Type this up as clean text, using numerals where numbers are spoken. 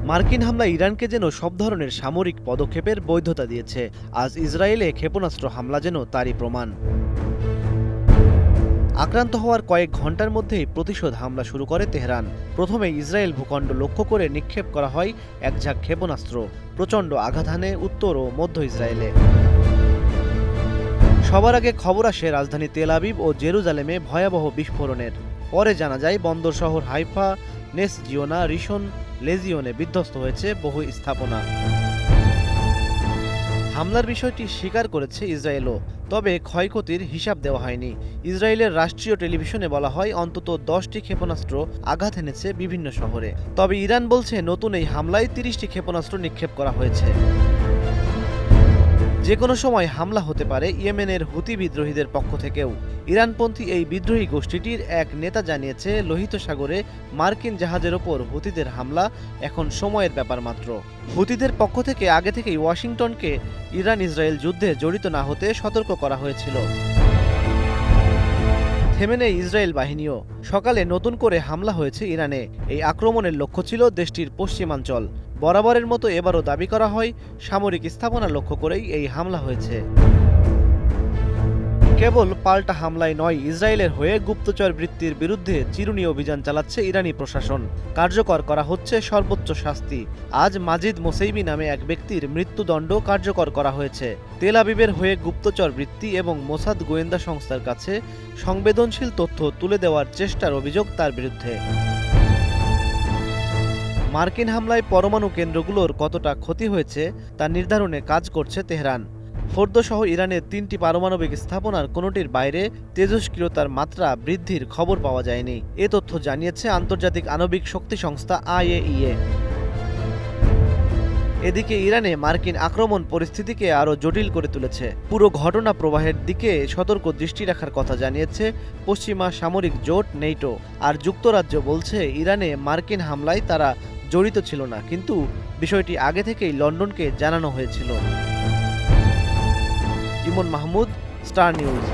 মার্কিন হামলা ইরানকে যেন সব ধরনের সামরিক পদক্ষেপের বৈধতা দিয়েছে। আজ ইসরায়েলে ক্ষেপণাস্ত্র হামলা যেন তারই প্রমাণ। আক্রান্ত হওয়ার কয়েক ঘন্টার মধ্যেই প্রতিশোধ হামলা শুরু করে তেহরান। প্রথমে ইসরায়েল ভূখণ্ড লক্ষ্য করে নিক্ষেপ করা হয় এক ঝাঁক ক্ষেপণাস্ত্র। প্রচণ্ড আঘাত হানে উত্তর ও মধ্য ইসরায়েলে। সবার আগে খবর আসে রাজধানী তেল আবিব ও জেরুজালেমে ভয়াবহ বিস্ফোরণের। পরে জানা যায় বন্দর শহর হাইফা, নেস জিওনা, রিশন লেজিওনে বিধ্বস্ত হয়েছে বহু স্থাপনা। হামলার বিষয়টি স্বীকার করেছে ইসরায়েলও, তবে ক্ষয়ক্ষতির হিসাব দেওয়া হয়নি। ইসরায়েলের রাষ্ট্রীয় টেলিভিশনে বলা হয় অন্তত 10টি ক্ষেপণাস্ত্র আঘাত এনেছে বিভিন্ন শহরে। তবে ইরান বলছে নতুন এই হামলায় 30টি ক্ষেপণাস্ত্র নিক্ষেপ করা হয়েছে। যে কোনো সময় হামলা হতে পারে ইয়েমেনের হুতি বিদ্রোহীদের পক্ষ থেকেও। ইরানপন্থী এই বিদ্রোহী গোষ্ঠীটির এক নেতা জানিয়েছে লোহিত সাগরে মার্কিন জাহাজের ওপর হুতিদের হামলা এখন সময়ের ব্যাপার মাত্র। হুতিদের পক্ষ থেকে আগে থেকেই ওয়াশিংটনকে ইরান ইসরায়েল যুদ্ধে জড়িত না হতে সতর্ক করা হয়েছিল। থেমে নেই ইসরায়েল বাহিনীও। সকালে নতুন করে হামলা হয়েছে ইরানে। এই আক্রমণের লক্ষ্য ছিল দেশটির পশ্চিমাঞ্চল। বরাবরের মতো এবারও দাবি করা হয় সামরিক স্থাপনা লক্ষ্য করেই এই হামলা হয়েছে। কেবল পাল্টা হামলায় নয়, ইসরায়েলের হয়ে গুপ্তচর বৃত্তির বিরুদ্ধে চিরুনি অভিযান চালাচ্ছে ইরানি প্রশাসন। কার্যকর করা হচ্ছে সর্বোচ্চ শাস্তি। আজ মাজিদ মোসেইবি নামে এক ব্যক্তির মৃত্যুদণ্ড কার্যকর করা হয়েছে। তেল আবিবের হয়ে গুপ্তচর বৃত্তি এবং মোসাদ গোয়েন্দা সংস্থার কাছে সংবেদনশীল তথ্য তুলে দেওয়ার চেষ্টার অভিযোগ তার বিরুদ্ধে। মার্কিন হামলায় পরমাণু কেন্দ্রগুলোর কতটা ক্ষতি হয়েছে তা নির্ধারণে কাজ করছে তেহরান। ফোর্দোসহ ইরানের 3টি পারমাণবিক স্থাপনার কোনোটির বাইরে তেজস্ক্রিয়তার মাত্রা বৃদ্ধির খবর পাওয়া যায়নি। এ তথ্য জানিয়েছে আন্তর্জাতিক আণবিক শক্তি সংস্থা IAEA। এদিকে ইরানে মার্কিন আক্রমণ পরিস্থিতিকে আরও জটিল করে তুলেছে। পুরো ঘটনা প্রবাহের দিকে সতর্ক দৃষ্টি রাখার কথা জানিয়েছে পশ্চিমা সামরিক জোট নেটো। আর যুক্তরাজ্য বলছে ইরানে মার্কিন হামলায় তারা জড়িত ছিল না, কিন্তু বিষয়টি আগে থেকেই লন্ডনকে জানানো হয়েছিল। ইমন মাহমুদ, স্টার নিউজ।